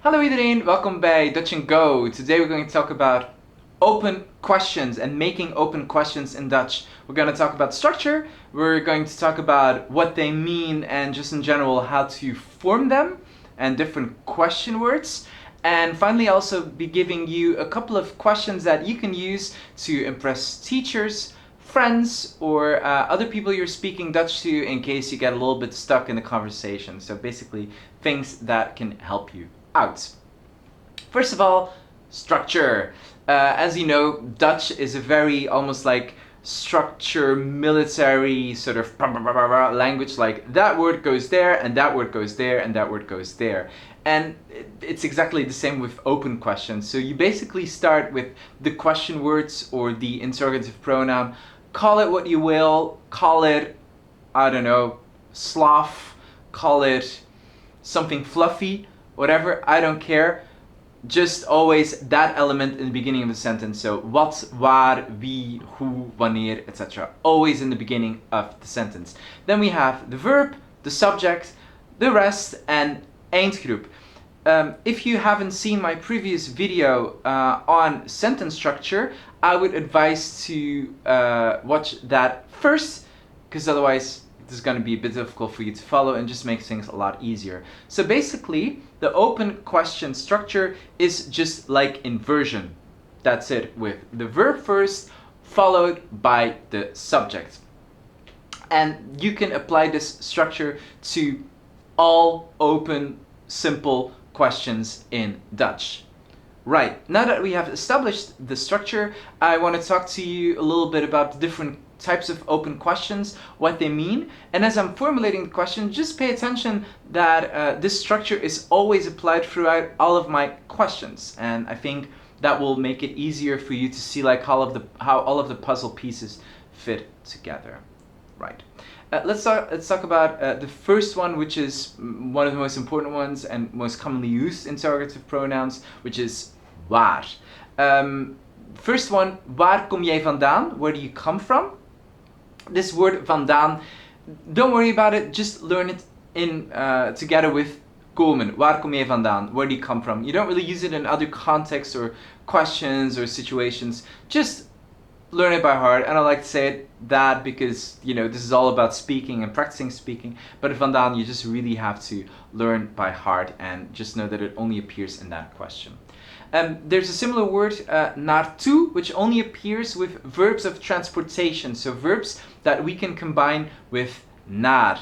Hallo iedereen, welkom bij Dutch&Go. Today we're going to talk about open questions and making open questions in Dutch. We're going to talk about structure, we're going to talk about what they mean and just in general how to form them and different question words. And finally also be giving you a couple of questions that you can use to impress teachers, friends, or other people you're speaking Dutch to in case you get a little bit stuck in the conversation. So basically things that can help you out. First of all, structure. As you know, Dutch is a very almost like structure military sort of language, like that word goes there and that word goes there and that word goes there. And it's exactly the same with open questions. So you basically start with the question words or the interrogative pronoun. Call it what you will, call it, I don't know, sloth, call it something fluffy, whatever, I don't care. Just always that element in the beginning of the sentence. So wat, waar, wie, hoe, wanneer, etc. Always in the beginning of the sentence. Then we have the verb, the subject, the rest, and eindgroep. If you haven't seen my previous video on sentence structure, I would advise to watch that first, because otherwise this is going to be a bit difficult for you to follow and just makes things a lot easier. So basically, the open question structure is just like inversion. That's it, with the verb first, followed by the subject. And you can apply this structure to all open, simple questions in Dutch. Right, now that we have established the structure, I want to talk to you a little bit about the different types of open questions, what they mean. And as I'm formulating the question, just pay attention that this structure is always applied throughout all of my questions. And I think that will make it easier for you to see like how all of the puzzle pieces fit together. Right. Let's talk about the first one, which is one of the most important ones and most commonly used interrogative pronouns, which is waar. First one, waar kom jij vandaan? Where do you come from? This word vandaan, don't worry about it, just learn it in together with komen. Waar kom jij vandaan? Where do you come from? You don't really use it in other contexts or questions or situations. Just learn it by heart. And I like to say it that because, you know, this is all about speaking and practicing speaking. But vandaan, you just really have to learn by heart and just know that it only appears in that question. There's a similar word, naartoe, which only appears with verbs of transportation. So verbs that we can combine with naar.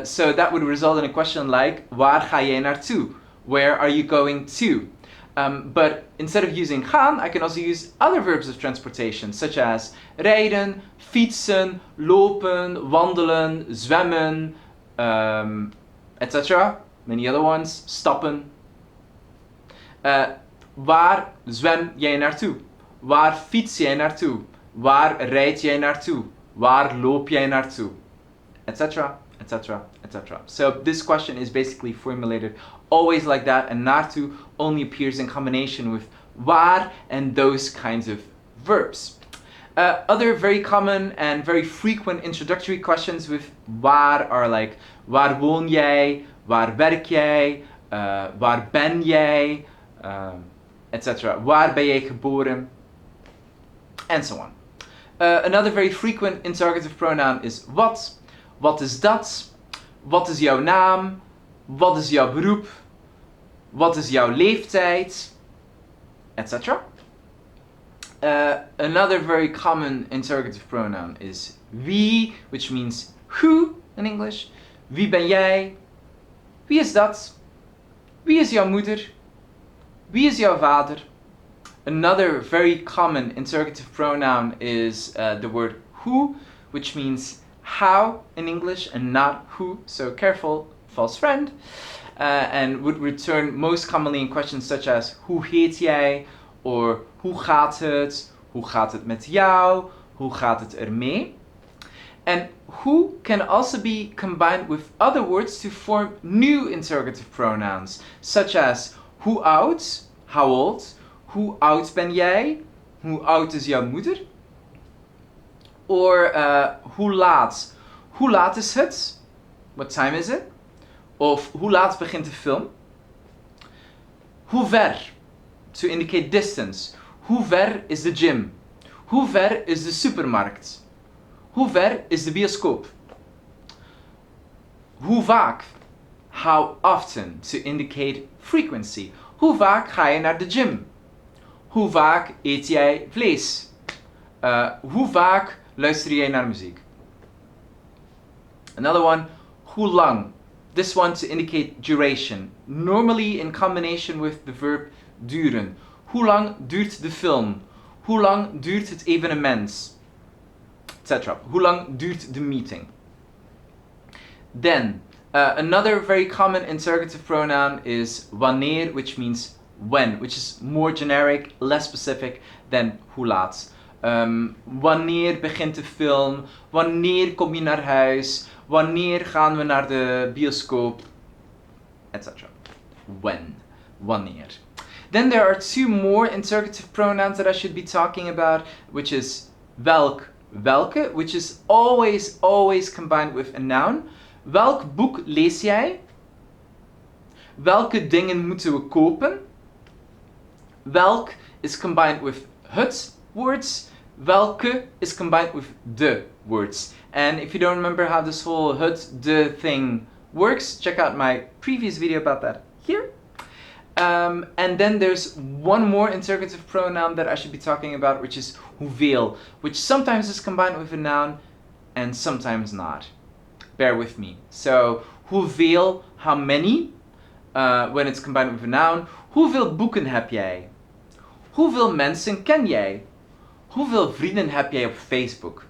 So that would result in a question like, waar ga je naartoe? Where are you going to? But instead of using gaan, I can also use other verbs of transportation, such as rijden, fietsen, lopen, wandelen, zwemmen, etc. Many other ones, stappen. Waar zwem jij naartoe? Waar fiets jij naartoe? Waar rijd jij naartoe? Waar loop jij naartoe? Etc, etc, etc. So this question is basically formulated always like that, and naartoe only appears in combination with waar and those kinds of verbs. Other very common and very frequent introductory questions with waar are like, waar woon jij? Waar werk jij? Waar ben jij? Etc. Waar ben jij geboren? And so on. Another very frequent interrogative pronoun is wat. Wat is dat? Wat is jouw naam? Wat is jouw beroep? Wat is jouw leeftijd? Etc. Another very common interrogative pronoun is wie, which means who in English. Wie ben jij? Wie is dat? Wie is jouw moeder? Wie is jouw vader? Another very common interrogative pronoun is the word who, which means how in English and not who, so careful, false friend, and would return most commonly in questions such as hoe heet jij, or hoe gaat het? Hoe gaat het met jou? Hoe gaat het ermee? And who can also be combined with other words to form new interrogative pronouns, such as hoe oud? How old? Hoe oud ben jij? Hoe oud is jouw moeder? Or hoe laat? Hoe laat is het? What time is it? Of hoe laat begint de film? Hoe ver, to indicate distance. Hoe ver is the gym? Hoe ver is de supermarkt? Hoe ver is de bioscoop? Hoe vaak, how often, to indicate frequency. Hoe vaak ga je naar de gym? Hoe vaak eet jij vlees? Hoe vaak luister jij naar muziek? Another one, hoe lang. This one to indicate duration, normally in combination with the verb duren. Hoe lang duurt de film? Hoe lang duurt het evenement? Etc. Hoe lang duurt de meeting? Then, another very common interrogative pronoun is wanneer, which means when, which is more generic, less specific than hoe laat. Wanneer begint de film? Wanneer kom je naar huis? Wanneer gaan we naar de bioscoop? Etc. When. Wanneer. Then there are two more interrogative pronouns that I should be talking about, which is welk, welke, which is always combined with a noun. Welk boek lees jij? Welke dingen moeten we kopen? Welk is combined with het words. Welke is combined with de words. And if you don't remember how this whole het, de thing works, check out my previous video about that here. And then there's one more interrogative pronoun that I should be talking about, which is Whoville, which sometimes is combined with a noun and sometimes not. Bear with me. So, Whoville, how many, when it's combined with a noun. Hoeveel boeken heb jij? Hoeveel mensen ken jij? Hoeveel vrienden heb jij op Facebook?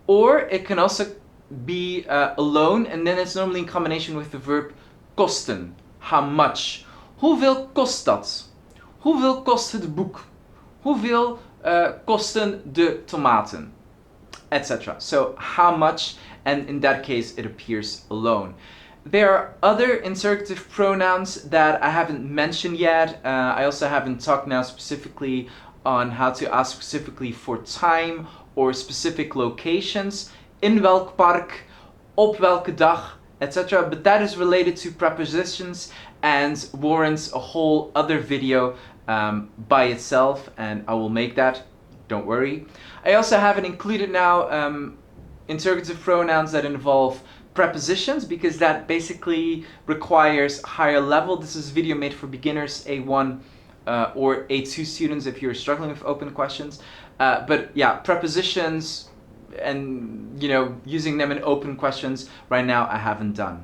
Or it can also be alone, and then it's normally in combination with the verb kosten. How much? Hoeveel kost dat? Hoeveel kost het boek? Hoeveel kosten de tomaten? Etc. So, how much, and in that case it appears alone. There are other interrogative pronouns that I haven't mentioned yet. I also haven't talked now specifically on how to ask specifically for time or specific locations. In welk park, op welke dag, etc. But that is related to prepositions and warrants a whole other video by itself, and I will make that, don't worry. I also haven't included now interrogative pronouns that involve prepositions, because that basically requires higher level. This is a video made for beginners, A1 or A2 students if you're struggling with open questions. But yeah, prepositions and using them in open questions right now I haven't done.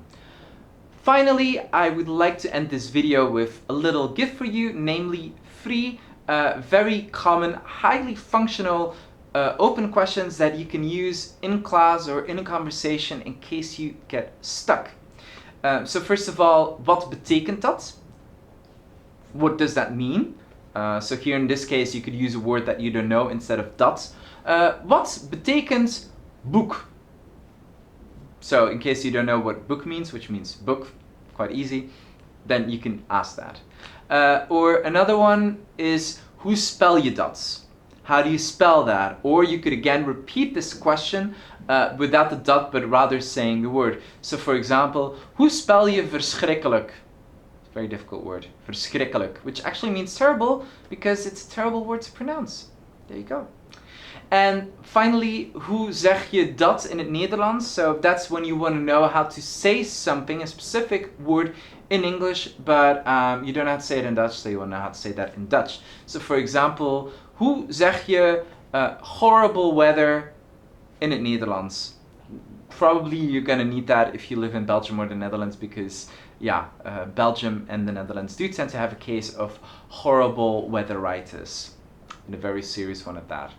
Finally, I would like to end this video with a little gift for you, namely 3 very common, highly functional open questions that you can use in class or in a conversation in case you get stuck. So first of all, wat betekent dat? What does that mean? So here in this case you could use a word that you don't know instead of dat. Wat betekent boek? So in case you don't know what book means, which means book, quite easy, then you can ask that. Or another one is, hoe spel je dat? How do you spell that? Or you could again repeat this question without the dot, but rather saying the word. So for example, hoe spel je verschrikkelijk? It's a very difficult word. Verschrikkelijk, which actually means terrible because it's a terrible word to pronounce. There you go. And finally, hoe zeg je dat in het Nederlands? So that's when you want to know how to say something, a specific word in English, but you don't have to say it in Dutch, so you want to know how to say that in Dutch. So for example, hoe zeg je horrible weather in het Nederlands? Probably you're going to need that if you live in Belgium or the Netherlands, because yeah, Belgium and the Netherlands do tend to have a case of horrible weatheritis, and a very serious one at that.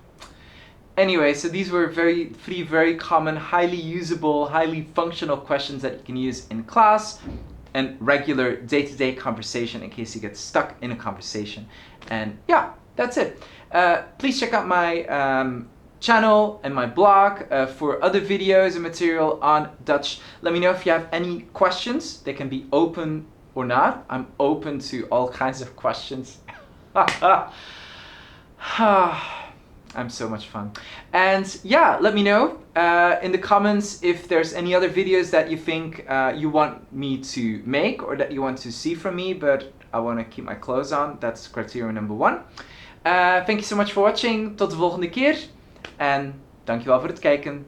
Anyway, so these were 3 very common, highly usable, highly functional questions that you can use in class and regular day-to-day conversation in case you get stuck in a conversation. And yeah, that's it. Please check out my channel and my blog for other videos and material on Dutch. Let me know if you have any questions. They can be open or not. I'm open to all kinds of questions. I'm so much fun. And yeah, let me know in the comments if there's any other videos that you think you want me to make or that you want to see from me, but I want to keep my clothes on. That's criteria number 1. Thank you so much for watching. Tot de volgende keer. En dankjewel voor het kijken.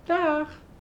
Dag!